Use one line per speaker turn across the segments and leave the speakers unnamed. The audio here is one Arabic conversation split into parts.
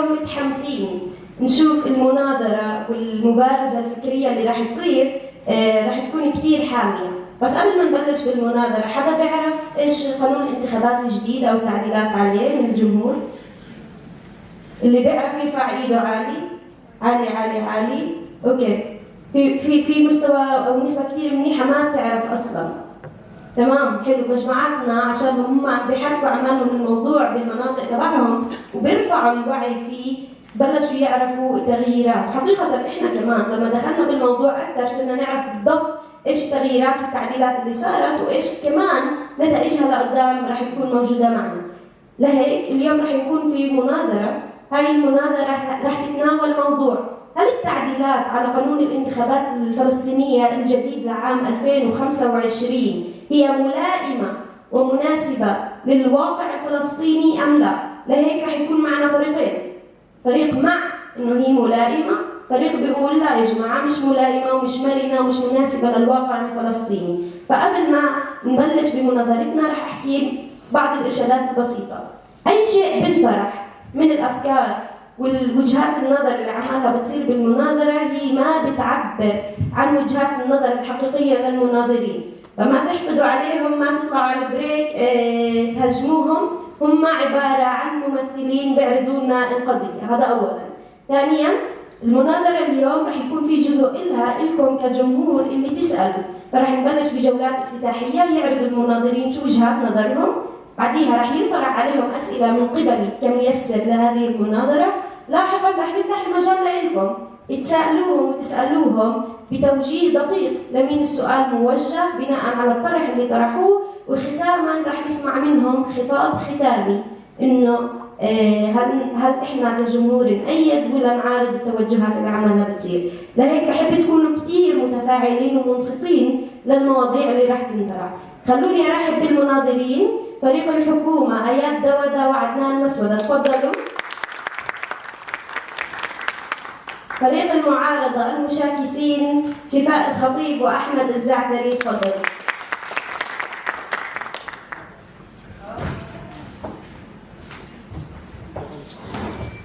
اليوم متحمسين نشوف المناظرة والمبارزة الفكرية اللي راح تصير، راح تكون كتير حامية. بس قبل ما نبلش بالمناظرة، حدا بيعرف ايش قانون الانتخابات الجديد او تعديلات عليه من الجمهور؟ اللي بيعرف يرفع ايده عالي عالي عالي عالي. اوكي، في مستوى او نسبة كتير منيحة ما بتعرف اصلا. تمام، حلو. مجموعاتنا عشان هم بيحركوا اعمالهم الموضوع بالمناطق تبعهم وبيرفعوا الوعي فيه، بلشوا يعرفوا التغييرات. حقيقة احنا كمان لما دخلنا بالموضوع اكثر صرنا نعرف بالضبط ايش التغييرات والتعديلات اللي صارت وايش كمان نتائجها لقدام راح تكون موجودة معنا. لهيك اليوم راح يكون في مناظرة. هاي المناظرة راح تتناول موضوع: هل التعديلات على قانون الانتخابات الفلسطينية الجديد لعام 2025 هي ملائمة ومناسبة للواقع الفلسطيني أم لا؟ لهيك راح يكون معنا فريقين، فريق مع إنه هي ملائمة، فريق بيقول لا يا جماعة مش ملائمة ومش مرنة ومش مناسبة للواقع الفلسطيني. فقبل ما نبلش بمناظرتنا راح أحكي بعض الإرشادات البسيطة. أي شيء بنطرح من الأفكار والوجهات النظر اللي عمالها بتصير بالمناظرة هي ما بتعبر عن وجهات النظر الحقيقية للمناظرين، فما تحقدوا عليهم، ما تطلعوا على البريك تهاجموهم. هم عبارة عن ممثلين بيعرضوا لنا القضية، هذا أولاً. ثانياً، المناظرة اليوم رح يكون في جزء إلها إلكم كجمهور اللي تسألوا، فرح نبلش بجولات افتتاحية يعرض المناظرين شو وجهات نظرهم، بعديها رح ينطرح عليهم أسئلة من قبلي كميسر لهذه المناظرة. لاحقاً رح نفتح المجال لكم تسألوهم وتسألوهم بتوجيه دقيق لمين السؤال موجه بناء على الطرح اللي طرحوه. وختاماً رح نسمع منهم خطاب ختامي إنه هل إحنا كجمهور نأيد ولا نعارض التوجهات اللي عمالنا بتصير. لهيك بحب تكونوا كتير متفاعلين ومنصتين للمواضيع اللي رح تنطرح. خلوني أرحب بالمناظرين. فريق الحكومة آيات دودة وعدنان مسودة، تفضلوا. فريق المعارضة المشاكسين شفاء الخطيب وأحمد الزعتري، تفضلوا.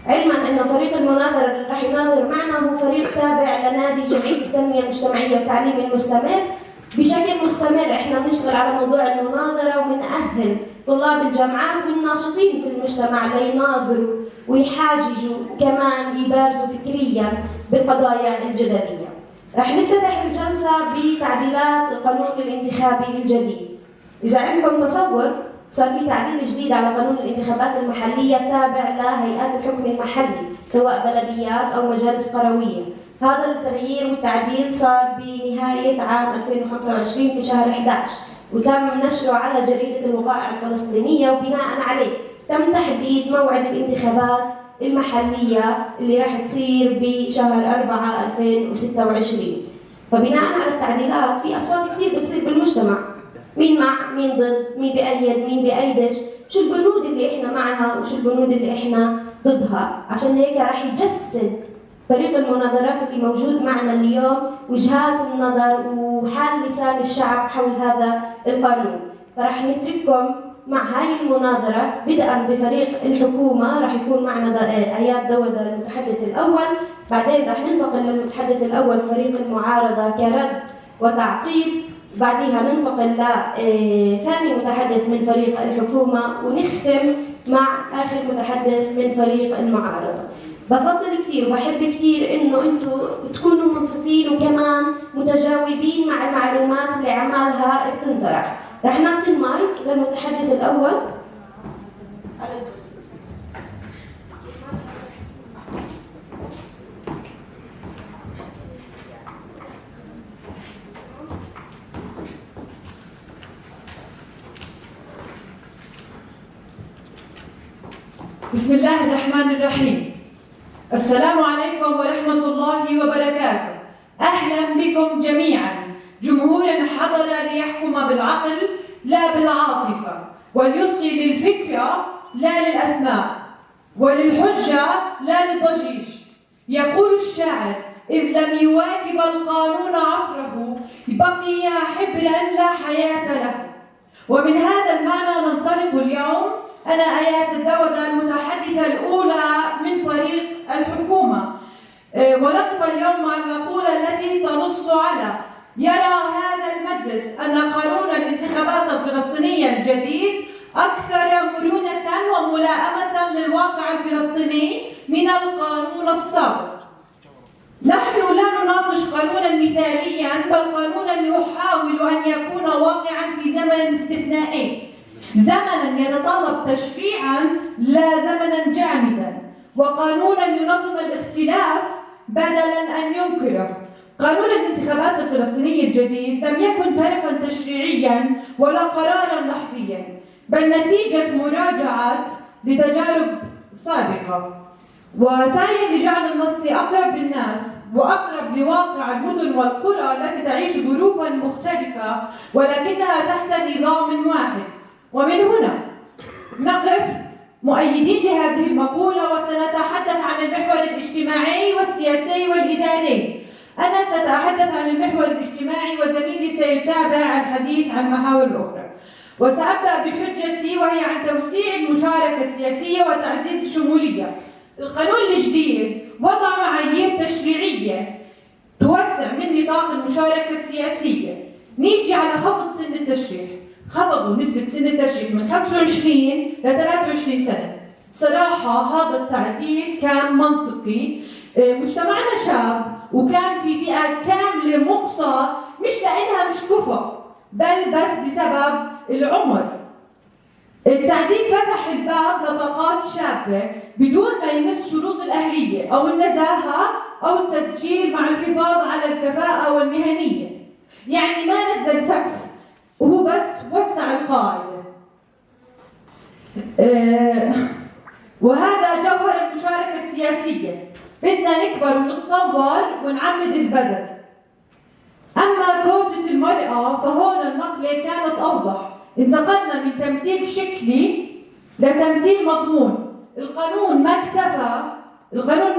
علما أن فريق المناظرة اللي رح يناظر معنا هو فريق تابع لنادي جمعية التنمية المجتمعية والتعليم المستمر. بشكل مستمر احنا بنشتغل على موضوع المناظرة وبنأهل طلاب الجامعات والناشطين في المجتمع ليناظروا ويحاججوا وكمان يبارزوا فكريا بالقضايا الجدلية. رح نفتتح الجلسة بتعديلات القانون الانتخابي الجديد. إذا عندكم تصور، صار في تعديل جديد على قانون الانتخابات المحلية تابع لهيئات الحكم المحلي سواء بلديات أو مجالس قروية. هذا التغيير والتعديل صار بنهاية عام 2025 في شهر 11 وتم نشره على جريدة الوقائع الفلسطينية، وبناء عليه تم تحديد موعد الانتخابات المحلية اللي راح تصير بشهر 4 2026. فبناء على التعديلات في أصوات كثير بتصير بالمجتمع، مين مع مين ضد، مين بأيد مين بأيدش، شو البنود اللي احنا معها وشو البنود اللي احنا ضدها. عشان هيك راح يجسد فريق المناظرات اللي موجود معنا اليوم وجهات النظر وحال لسان الشعب حول هذا القانون. فرح نترككم مع هاي المناظرة بدءا بفريق الحكومة. رح يكون معنا آيات دودة المتحدث الأول، بعدين رح ننتقل للمتحدث الأول فريق المعارضة كرد وتعقيب، بعدها ننتقل لثاني متحدث من فريق الحكومة، ونختم مع آخر متحدث من فريق المعارضة. بفضل كثير وبحب كثير إنه أنتوا تكونوا منصتين وكمان متجاوبين مع المعلومات اللي عمالها بتنطرح. رح نعطي المايك للمتحدث الأول.
بسم الله الرحمن الرحيم. السلام عليكم ورحمة الله وبركاته. أهلا بكم جميعا، جمهور حضر ليحكم بالعقل لا بالعاطفة، وليصغي للفكرة لا للأسماء، وللحجة لا للضجيج. يقول الشاعر: إذ لم يواكب القانون عصره بقي حبرا لا حياة له. ومن هذا المعنى ننطلق اليوم. أنا آيات الدودة المتحدثة الأولى من فريق الواقع الفلسطيني من القانون السابق. نحن لا نناقش قانونا مثاليا، بل قانونا يحاول أن يكون واقعا في زمن استثنائي، زمنا يتطلب تشريعا لا زمنا جامدا، وقانونا ينظم الاختلاف بدلا أن ينكره. قانون الانتخابات الفلسطينية الجديد لم يكن طرفا تشريعيا ولا قرارا لحظيا، بل نتيجة مراجعة لتجارب سابقة وسعيا لجعل النص أقرب للناس وأقرب لواقع المدن والقرى التي تعيش ظروفا مختلفة ولكنها تحت نظام واحد. ومن هنا نقف مؤيدين لهذه المقولة، وسنتحدث عن المحور الاجتماعي والسياسي والإداري. أنا سأتحدث عن المحور الاجتماعي وزميلي سيتابع الحديث عن المحاور الأخرى. وسأبدأ بحجتي وهي عن توسيع المشاركة السياسية وتعزيز الشمولية. القانون الجديد وضع معايير تشريعية توسع من نطاق المشاركة السياسية. نيجي على خفض سن التشريع، خفضوا نسبة سن التشريع من 25 ل 23 سنة. صراحة هذا التعديل كان منطقي. مجتمعنا شاب وكان في فئة كاملة مقصى، مش لأنها مش كفء بل بس بسبب العمر. التعديل فتح الباب لطاقات شابة بدون ما يمس شروط الأهلية أو النزاهة أو التسجيل، مع الحفاظ على الكفاءة والمهنية. يعني ما نزل سقف، وهو بس وسع القاعدة. وهذا جوهر المشاركة السياسية. بدنا نكبر ونتطور ونعمد البلد. أما كوتة المرأة فهون النقلة كانت أوضح. انتقلنا من تمثيل شكلي لتمثيل مضمون. القانون ما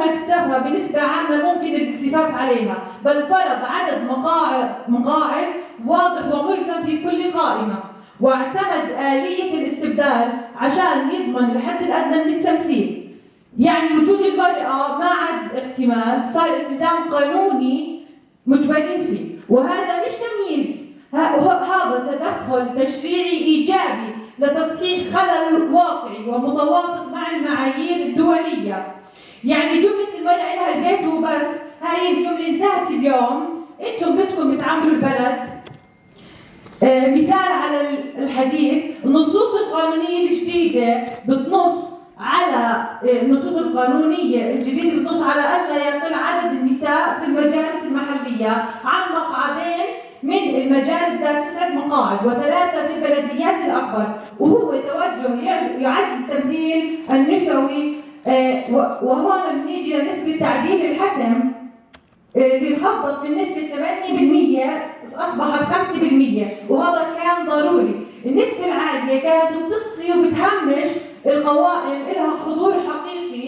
اكتفى بنسبة عامة ممكن الالتفاف عليها، بل فرض عدد مقاعد واضح وملزم في كل قائمة، واعتمد آلية الاستبدال عشان يضمن الحد الأدنى من التمثيل. يعني وجود المرأة ما عاد احتمال، صار التزام قانوني مجبرين فيه. وهذا مش تمييز، هذا تدخل تشريعي إيجابي لتصحيح خلل واقعي ومتوافق مع المعايير الدولية. يعني جملة المرأة لها البيت وبس، هاي الجملة انتهت اليوم. انتم بدكم بتعمروا البلد. مثال على الحديث، النصوص القانونية الجديدة بتنص على ألا يقل عدد النساء في المجالس المحلية عن مقعدين من المجالس ذات 9 مقاعد و3 في البلديات الأكبر، وهو توجه يعزز التمثيل النسوي. وهون بنيجي لنسبة تعديل الحسم اللي انخفضت من نسبة 8% أصبحت 5%، وهذا كان ضروري. النسبة العالية كانت بتقصي وبتهمش القوائم، إلها حضور حقيقي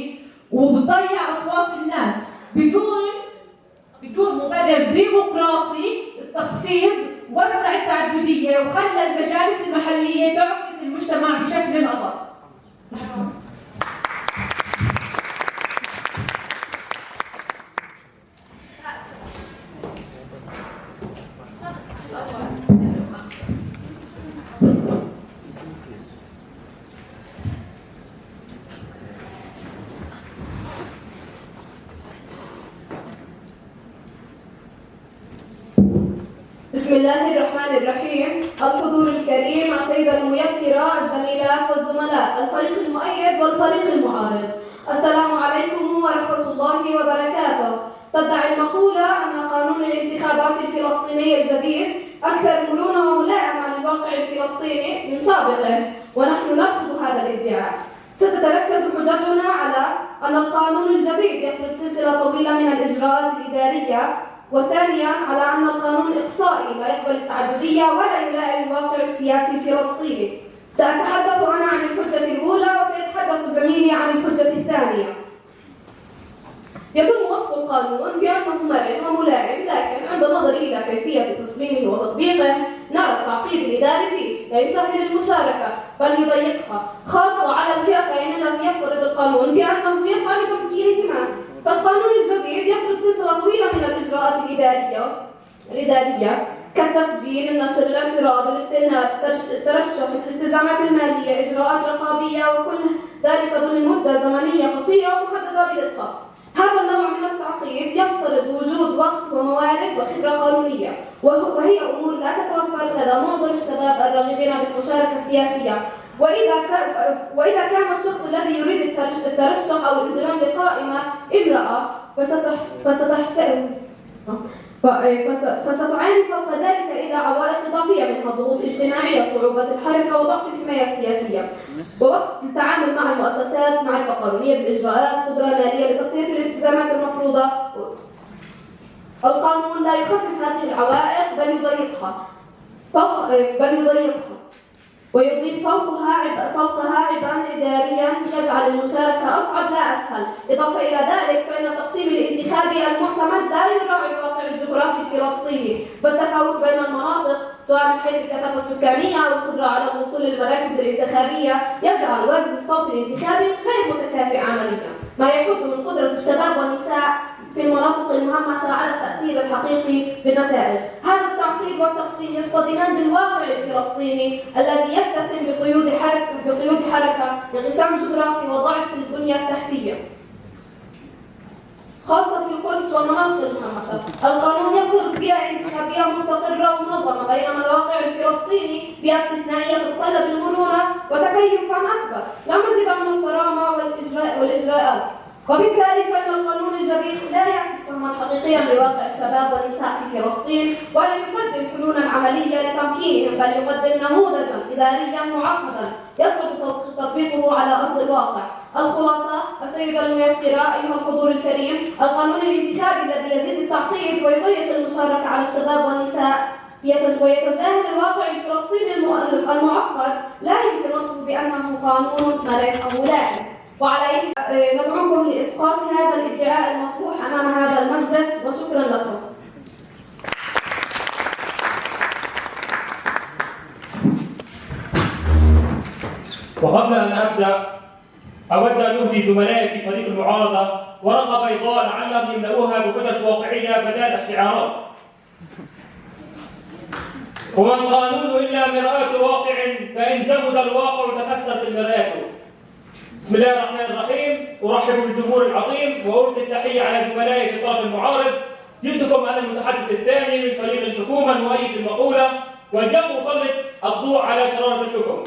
وبتضيع أصوات الناس بدون مبرر ديمقراطي. التخفيض وسع التعددية وخلى المجالس المحلية تعكس المجتمع بشكل أدق.
بسم الله الرحمن الرحيم. الحضور الكريم، السيدة الميسرة، الزميلات والزملاء، الفريق المؤيد والفريق المعارض، السلام عليكم ورحمة الله وبركاته. تدعي المقولة أن قانون الانتخابات الفلسطيني الجديد أكثر مرونة وملائمة للواقع الفلسطيني من سابقه، ونحن نرفض هذا الادعاء. تتركز حججنا على أن القانون الجديد يفرض سلسلة طويلة من الإجراءات الإدارية، وثانيا على أن القانون إقصائي لا يقبل التعددية ولا يلائم الواقع السياسي الفلسطيني. سأتحدث أنا عن الحجة الأولى وسيتحدث زميلي عن الحجة الثانية. يتم وصف القانون بأنه مرن وملائم، لكن عند النظر إلى كيفية تصميمه وتطبيقه نرى التعقيد الإداري فيه لا يسهل المشاركة بل يضيقها، خاصة على الفئتين التي يفترض القانون بأنه يسعى لتمكينهما. فالقانون الجديد يفرض سلسلة طويلة من الإجراءات الإدارية كالتسجيل، النشر، الاعتراض، الاستئناف، الترشح، الالتزامات المالية، إجراءات رقابية، وكل ذلك ضمن مدة زمنية قصيرة ومحددة بالإطلاق. هذا النوع من التعقيد يفترض وجود وقت وموارد وخبرة قانونية، وهي أمور لا تتوفر لدى معظم الشباب الراغبين بالمشاركة السياسية. وإذا كان الشخص الذي يريد الترشح أو الانضمام لقائمة امرأة فستعاني فوق ذلك إلى عوائق إضافية منها ضغوط اجتماعية، صعوبة الحركة، وضعف الحماية السياسية، ووقت التعامل مع المؤسسات، معرفة قانونية بالإجراءات، قدرة مالية لتغطية الالتزامات المفروضة. القانون لا يخفف هذه العوائق بل يضيقها ويضيف فوقها عبئا إداريا يجعل المشاركة أصعب لا أسهل. إضافة إلى ذلك فإن التقسيم الانتخابي المعتمد لا يراعي الواقع الجغرافي الفلسطيني، فالتفاوت بين المناطق سواء من حيث الكثافة السكانية أو القدرة على الوصول للمراكز الانتخابية يجعل وزن الصوت الانتخابي غير متكافئ عمليا، ما يحد من قدرة الشباب والنساء في المناطق المهمشة على التأثير الحقيقي في النتائج. هذا التعقيد والتقسيم يصطدمان بالواقع الفلسطيني الذي يتسم بقيود حركة، انقسام جغرافي، وضعف في البنية التحتية خاصة في القدس والمناطق المهمشة. القانون يفترض بيئة انتخابية مستقرة ومنظمة، بينما الواقع الفلسطيني بيئة استثنائية تتطلب المرونة وتكيفا أكبر، لا مزيد من الصرامة والإجراءات. وبالتالي فإن القانون الجديد لا يعكس فهما حقيقيا لواقع الشباب والنساء في فلسطين، ولا يقدم حلولا عملية لتمكينهم، بل يقدم نموذجا إداريا معقدا يصعب تطبيقه على أرض الواقع. الخلاصة السيدة الميسرة، أيها الحضور الكريم، القانون الانتخابي الذي يزيد التعقيد ويضيق المشاركة على الشباب والنساء ويتجاهل الواقع الفلسطيني المعقد لا يمكن وصفه بأنه قانون مرن أو ملائم، وعليه ندعوكم لإسقاط هذا الادعاء المطروح أمام هذا المجلس، وشكرا لكم.
وقبل أن أبدأ أود أن أهدي زملائي في فريق المعارضة ورقة بيضاء لعلهم يملؤوها بحجج واقعية بدل الشعارات. وما القانون إلا مرآة واقع، فإن جمد الواقع تكسرت المرآة. بسم الله الرحمن الرحيم. أرحب بالجمهور العظيم وألقي التحية على زملائي في طرف المعارض. جئتكم أنا المتحدث الثاني من فريق الحكومة المؤيد للمقولة، واليوم أسلط الضوء على شرارة الحكم.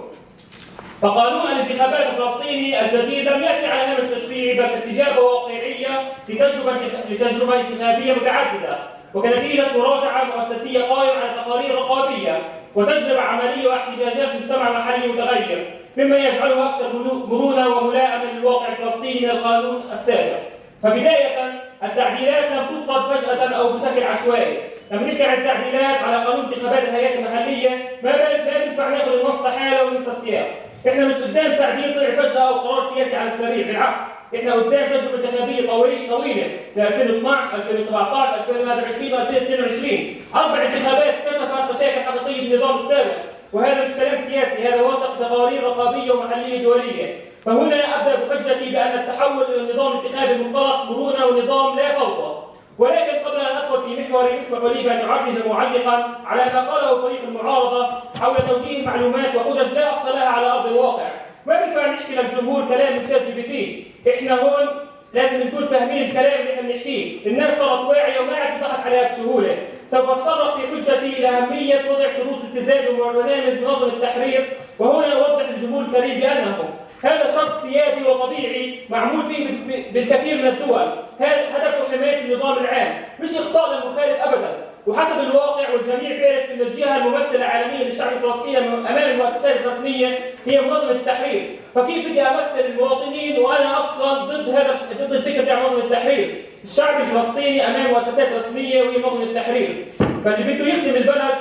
فقانون الانتخابات الفلسطيني الجديد لم يأتي على هامش تشريعي، بل كاستجابة واقعية لتجربة انتخابية متعددة، وكنتيجة مراجعة مؤسسية قائمة على تقارير رقابية وتجربة عملية واحتجاجات مجتمع محلي متغير، مما يجعله أكثر مرونة وملائمة للواقع الفلسطيني من القانون السابق. فبداية التعديلات لم تفرض فجأة أو بشكل عشوائي. لما نحكي عن التعديلات على قانون انتخابات الهيئات المحلية ما بينفع ناخذ النص حاله وننسى السياق. احنا مش قدام تعديل طلع فجأة أو قرار سياسي على السريع، بالعكس احنا قدام تجربة انتخابية طويلة ل 2012 2017 2021 2022، 4 انتخابات كشفت مشاكل حقيقية بالنظام السابق، وهذا مش كلام سياسي، هذا وثق تقارير رقابية ومحلية دولية. فهنا أبدأ بحجتي بأن التحول إلى النظام الانتخابي المختلط مرونة ونظام لا فوضى. ولكن قبل أن أدخل في محوري اسمحوا لي بأن أعرج معلقا على ما قاله فريق المعارضة حول توجيه معلومات وحجج لا أصل لها على أرض الواقع. ما بينفع نحكي للجمهور كلام من شات جي بي تي، احنا هون لازم نكون فاهمين الكلام اللي احنا بنحكيه، الناس صارت واعية وما عاد تضحك عليها بسهولة. سوف اتطرق في حجتي إلى أهمية وضع شروط التزام وبرنامج منظمة التحرير، وهنا أوضح للجمهور الكريم بأنه هذا شرط سيادي وطبيعي معمول فيه بالكثير من الدول، هدفه حماية النظام العام مش إقصاء للمخالف أبدا. وحسب الواقع والجميع بيعرف أن الجهة الممثلة عالميا للشعب الفلسطيني أمام المؤسسات الرسمية هي منظمة التحرير، فكيف بدي أمثل المواطنين وأنا أصلا ضد الفكرة بتاع منظمة التحرير؟ الشعب الفلسطيني أمام مؤسسات رسمية وهي منظمة التحرير، فاللي بده يخدم البلد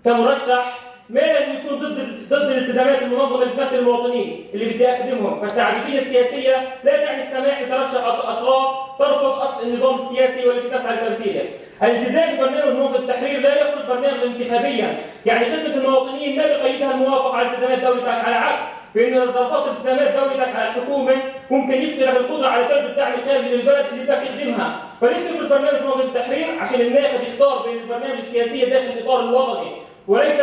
كمرشح ما لازم يكون ضد الالتزامات المنظمه اللي بتمثل المواطنين اللي بدي اخدمهم. فالتعدديه السياسيه لا تعني السماح بترشح اطراف ترفض اصل النظام السياسي والتي تسعى لتمثيله. الالتزام ببرنامج منظمه التحرير لا يفرض برنامجا انتخابيا، يعني خدمه المواطنين ما بقيدها الموافقه على التزامات دولتك، على عكس بأن إذا رفضت التزامات دولتك على الحكومة ممكن يفقدك القدرة على جلب الدعم الخارجي للبلد اللي بدك تخدمها، فليش نفرض برنامج موقف التحرير عشان الناخب يختار بين البرنامج السياسي داخل الإطار الوطني وليس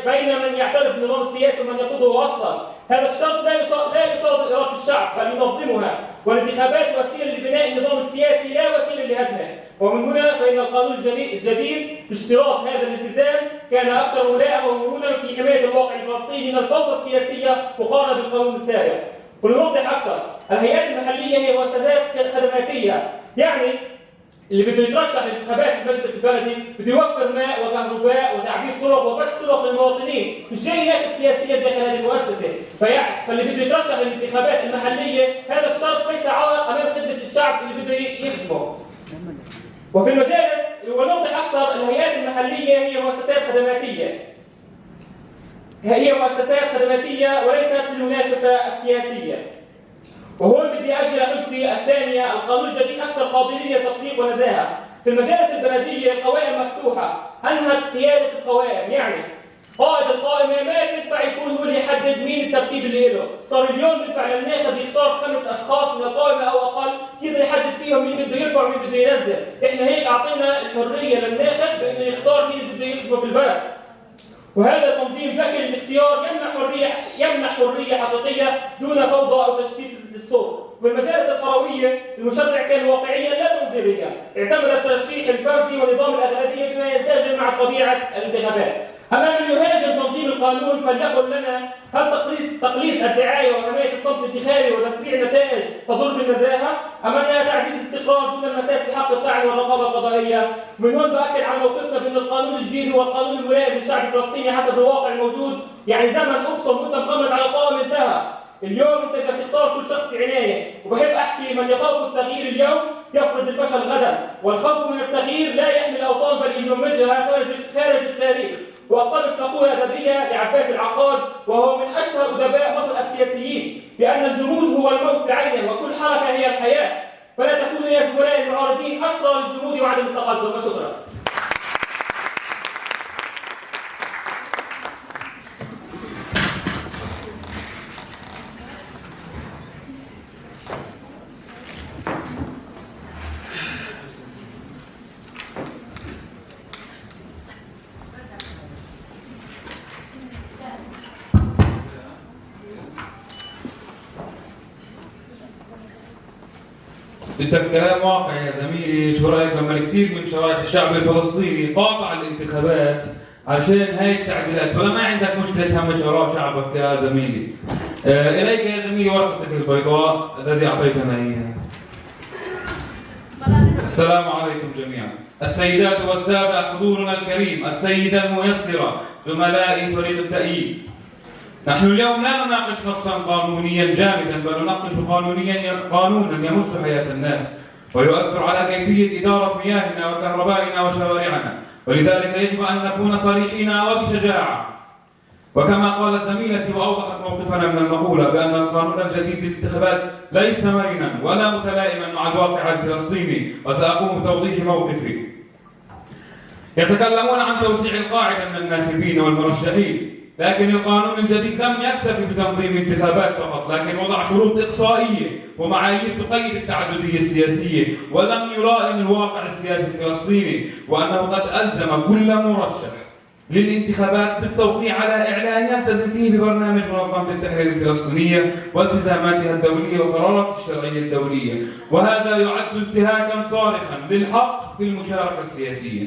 بين من يعترف بالنظام السياسي ومن يقوده اصلا. هذا الشرط لا يصادر اراده الشعب بل ينظمها، والانتخابات وسيله لبناء النظام السياسي لا وسيله لهدمه. ومن هنا فان القانون الجديد باشتراط هذا الالتزام كان اكثر ملائمه ومرونه في حمايه الواقع الفلسطيني من الفوضى السياسيه مقارنه بالقانون السابق. ولنوضح اكثر، الهيئات المحليه هي مؤسسات خدماتيه، يعني اللي بده يترشح لانتخابات المجلس البلدي بده يوفر ماء وكهرباء وتعبير طرق وفتح طرق للمواطنين، مش جاي يناقش سياسيا داخل هذه المؤسسه، فاللي بده يترشح للانتخابات المحليه هذا الشرط ليس عائق امام خدمه الشعب اللي بده يخدمه. وفي المجالس ونوضح اكثر، الهيئات المحليه هي مؤسسات خدماتيه. وليست للمنافسه السياسيه. وهون بدي أجل حجتي الثانية، القانون الجديد أكثر قابلية للتطبيق ونزاهة. في المجالس البلدية القوائم مفتوحة، أنهت قيادة القوائم، يعني قائد القائمة ما بينفع يكون هو اللي يحدد مين الترتيب اللي له، صار اليوم بينفع للناخب يختار 5 أشخاص من القائمة أو أقل يقدر يحدد فيهم مين بده يرفع ومين بده ينزل، إحنا هيك أعطينا الحرية للناخب بأنه يختار مين اللي بده يخدمه في البلد. وهذا تنظيم ذكي للاختيار يمنح حرية حقيقية دون فوضى أو تشتيت للصوت. والمجالس القروية المشرع كان واقعيا لا تنظيريا، اعتمد الترشيح الفردي ونظام الأغلبية بما ينسجم مع طبيعة الانتخابات. أما من يهاجم تنظيم القانون فليقل لنا، هل تقليص الدعاية وحماية الصمت الانتخابي وتسريع نتائج تضر بالنزاهة؟ أم أنها تعزيز الاستقرار دون المساس بحق الطعن والرقابة القضائية؟ ومن هون بأكد على موقفنا بأن القانون الجديد هو القانون الملائم للشعب الفلسطيني حسب الواقع الموجود، يعني زمن أقصى مدة مقمد على القائمة انتهى. اليوم انت بدك تختار كل شخص بعنايه، وبحب احكي من يخاف التغيير اليوم يفرض الفشل غدا، والخوف من التغيير لا يحمي الاوطان بل يجمدها خارج التاريخ. واقتبس مقوله ادبيه لعباس العقاد وهو من اشهر ادباء مصر السياسيين، بان الجمود هو الموت بعينه وكل حركه هي الحياه، فلا تكونوا يا زملاء المعارضين اسرى للجمود وعدم التقدم. وشكرا.
بدك كلام واقعي يا زميلي. شو رايك لما كثير من شرائح الشعب الفلسطيني قاطع الانتخابات عشان هاي التعديلات، ولا ما عندك مشكله تهمش اراء شعبك يا زميلي؟ اليك يا زميلي ورقتك البيضاء الذي اعطيتنا اياها. السلام عليكم جميعا. السيدات والساده، حضورنا الكريم، السيده الميسره، زملائي فريق التأييد، نحن اليوم لا نناقش نصا قانونيا جامدا، بل نناقش قانونا يمس حياة الناس ويؤثر على كيفية إدارة مياهنا وكهربائنا وشوارعنا، ولذلك يجب أن نكون صريحين وبشجاعة. وكما قالت زميلتي وأوضحت موقفنا من المقولة بأن القانون الجديد للانتخابات ليس مرنا ولا متلائما مع الواقع الفلسطيني، وسأقوم بتوضيح موقفي. يتكلمون عن توسيع القاعدة من الناخبين والمرشحين، لكن القانون الجديد لم يكتفي بتنظيم انتخابات فقط، لكن وضع شروط إقصائية ومعايير تقيد التعددية السياسية، ولم يلائم الواقع السياسي الفلسطيني، وأنه قد ألزم كل مرشح للانتخابات بالتوقيع على إعلان يلتزم فيه ببرنامج منظمة التحرير الفلسطينية والتزاماتها الدولية وقرارات الشرعية الدولية، وهذا يعد انتهاكا صارخا للحق في المشاركة السياسية.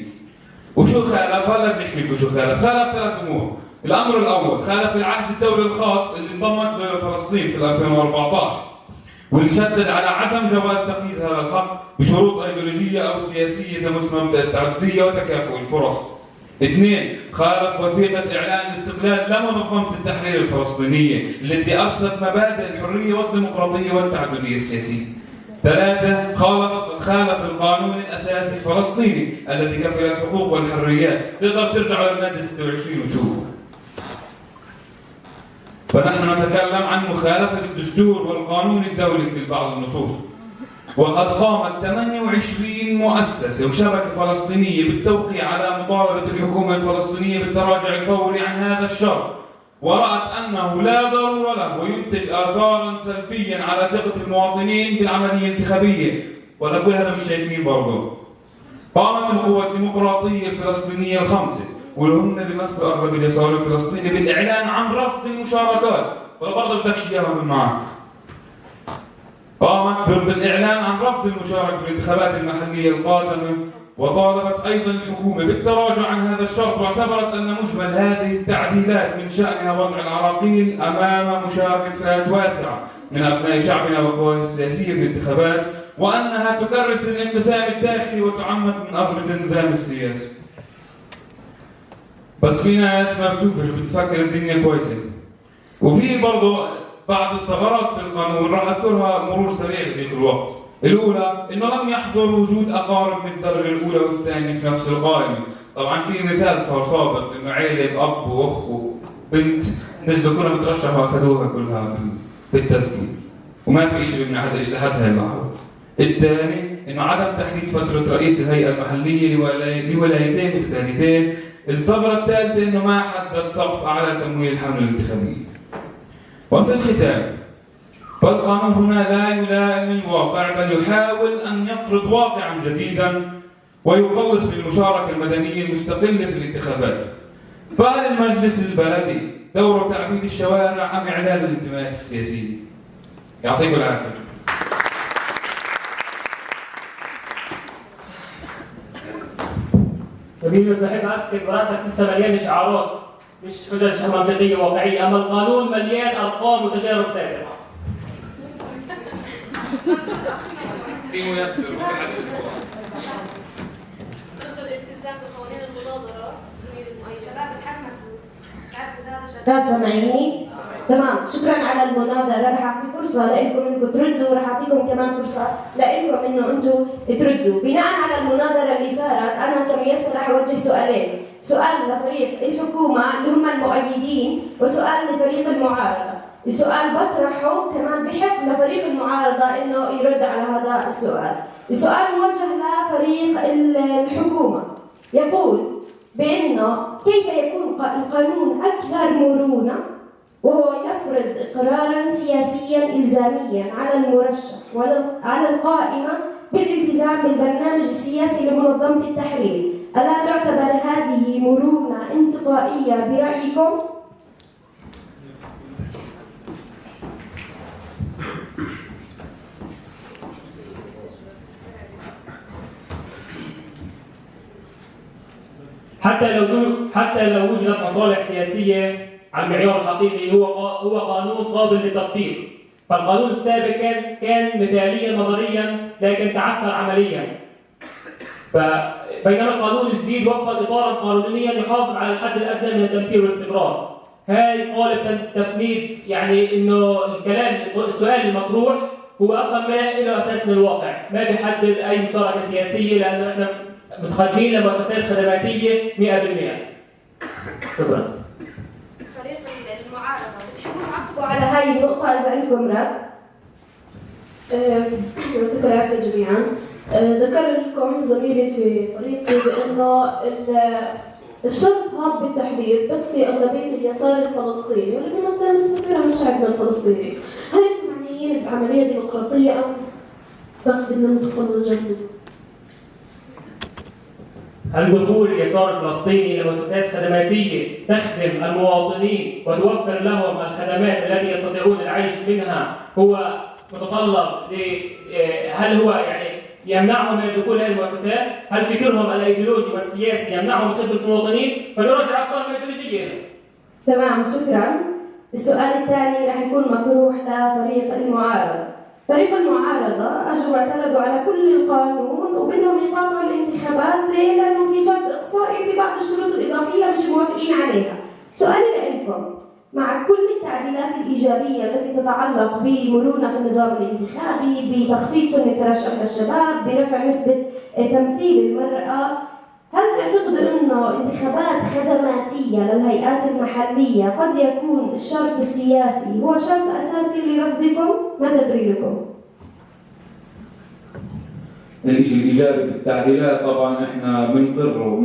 وشو خالف؟ هلا بنحكي لكم شو خالف. خالف 3 أمور. الأمر الأول، خالف العهد الدولي الخاص اللي انضمت له فلسطين في 2014، واللي شدد على عدم جواز تقييد هذا الحق بشروط أيديولوجية أو سياسية تمس مبدأ التعددية وتكافؤ الفرص. 2، خالف وثيقة إعلان الاستقلال لمنظمة التحرير الفلسطينية التي أرست مبادئ الحرية والديمقراطية والتعددية السياسية. 3، خالف القانون الأساسي الفلسطيني الذي كفل الحقوق والحريات. تقدر ترجع للمادة 26 وشوفوا. فنحن نتكلم عن مخالفة الدستور والقانون الدولي في بعض النصوص. وقد قامت 28 مؤسسة وشبكة فلسطينية بالتوقيع على مطالبة الحكومة الفلسطينية بالتراجع الفوري عن هذا الشرط، ورأت أنه لا ضرورة له وينتج آثارا سلبيا على ثقة المواطنين بالعملية الانتخابية. ولا كل هذا مش شايفين برضه. قامت القوى الديمقراطية الفلسطينية الخمسة واللي هم بيمثلوا أغلب اليسار الفلسطيني بالإعلان عن رفض المشاركات. ولا برضه بدكش إياها من معك. قامت بالإعلان عن رفض المشاركة في الانتخابات المحلية القادمة، وطالبت أيضا الحكومة بالتراجع عن هذا الشرط، واعتبرت أن مجمل هذه التعديلات من شأنها وضع العراقيل أمام مشاركة فئات واسعة من أبناء شعبنا وقواه السياسية في الانتخابات، وأنها تكرس الانقسام الداخلي وتعمق من أزمة النظام السياسي. بس في ناس ما بتشوفش بتفكر الدنيا كويسة. وفي برضه بعض الثغرات في القانون راح أذكرها مرور سريع لضيق الوقت. الأولى إنه لم يحظر وجود أقارب من الدرجة الأولى والثانية في نفس القائمة. طبعا في مثال صار سابق إنه عيلة بأب وأخ وبنت نزلوا كلها مترشحوا وأخذوها كلها في التسجيل، وما في شيء بيمنع هذا الشيء لحد هاي اللحظة. الثاني إنه عدم تحديد فترة رئيس الهيئة المحلية لولايتين مختلفتين. الثغرة الثالثة إنه ما حدد سقف أعلى تمويل الحملة الانتخابية. وفي الختام، فالقانون هنا لا يلائم الواقع بل يحاول أن يفرض واقعا جديدا ويقلص بالمشاركة المدنية المستقلة في الانتخابات. فهل المجلس البلدي دوره تعبيد الشوارع أم إعلان الانتماءات السياسية؟ يعطيكم العافية.
جميل، بس بحب أكد براءتك لسه مليان شعارات مش حجج منطقية واقعية، أما القانون مليان أرقام وتجارب سابقة.
في ميسر
الالتزام بقوانين المناظرة زميل المؤيد. شباب تحمسوا، مش عارف إذا هذا
شباب سامعيني؟ تمام، شكرا على المناظرة. رح أعطي فرصة لكم إنكم تردوا، ورح أعطيكم كمان فرصة لكم إنه أنتم تردوا. بناء على المناظرة اللي صارت، أنا كميسر رح أوجه سؤالين، سؤال لفريق الحكومة اللي هم المؤيدين، وسؤال لفريق المعارضة. السؤال بطرحه كمان بحق لفريق المعارضة إنه يرد على هذا السؤال. السؤال موجه لفريق الحكومة، يقول بأنه كيف يكون القانون أكثر مرونة وهو يفرض قراراً سياسياً إلزامياً على المرشح وعلى القائمة بالالتزام بالبرنامج السياسي لمنظمة التحرير. ألا تعتبر هذه مرونة انتقائية برأيكم؟
حتى لو وجدت مصالح سياسية على المعيار الحقيقي هو قانون قابل للتطبيق. فالقانون السابق كان مثاليا نظريا لكن تعثر عمليا. بينما القانون الجديد وفر اطارا قانونيا يحافظ على الحد الادنى من التمثيل والاستقرار. هاي قالب تفنيد، يعني انه السؤال المطروح هو اصلا ما له اساس من الواقع، ما بيحدد اي مشاركه سياسيه لانه احنا متقدمين لمؤسسات خدماتيه 100%. شكرا.
فريق المعارضة بتحبوا تعقبوا
وعلى هاي النقطة إذا عندكم رد.
يعطيكم العافية جميعا. ذكر لكم زميلي في فريقي بأنه الشرط هذا بالتحديد بقصي أغلبية اليسار الفلسطيني واللي بيمثل نسبة كبيرة من شعبنا الفلسطيني. هل أنتم معنيين بعملية ديمقراطية أم بس بدنا ندخل ونجدد؟
هل دخول اليسار الفلسطيني لمؤسسات خدماتيه تخدم المواطنين وتوفر لهم الخدمات التي يستطيعون العيش منها هو متطلب هل هو يعني يمنعهم من الدخول لهذه المؤسسات؟ هل فكرهم الايديولوجي والسياسي يمنعهم من خدمه المواطنين؟ فنراجع افكارهم الايديولوجيه.
تمام، شكرا. السؤال الثاني راح يكون مطروح لفريق المعارضة. فريق المعارضة أجوا واعترضوا على كل القانون وبدهم يقاطعوا الانتخابات. ليه؟ لأنه في شرط إقصائي في بعض الشروط الإضافية مش موافقين عليها. سؤالي لكم، مع كل التعديلات الإيجابية التي تتعلق بمرونة في النظام الانتخابي، بتخفيض سن الترشح للشباب، برفع نسبة تمثيل المرأة، هل تعتقدوا أنه انتخابات خدماتية للهيئات المحلية قد يكون الشرط السياسي هو شرط أساسي لرفضكم؟ ما تبريركم؟
الشيء الإيجابي في التعديلات طبعا احنا بنقره،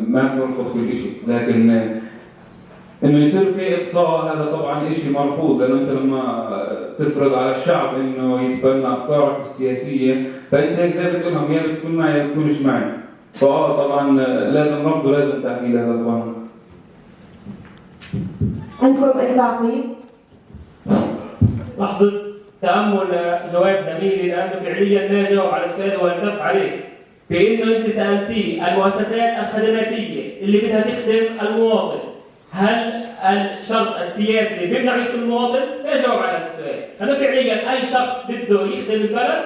ما بنرفض كل شيء، لكن انه يصير في اقصاء، هذا طبعا شيء مرفوض، لانه انت لما تفرض على الشعب انه يتبنى افكارك السياسيه فانت هيك زي بتقولهم يا بتكون معي يا بتكونش معي. طبعا لازم نرفض ولازم تاكيد هذا القانون.
عندكم أي تعقيب؟
لحظة تأمل جواب زميلي، لأنه فعليا ما جاوب على السؤال والتف عليه، بأنه أنت سألتيه المؤسسات الخدماتية اللي بدها تخدم المواطن، هل الشرط السياسي بيمنع يخدم المواطن؟ ما جاوب على هذا السؤال، لأنه فعليا أي شخص بده يخدم البلد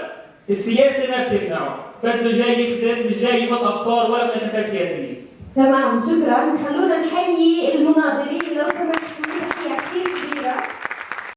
السياسة ما بتمنعه، فبده جاي يخدم مش جاي يحط أفكار ولا مؤسسات سياسية.
تمام، شكرا. خلونا نحيي المناظرين لو سمحتوا.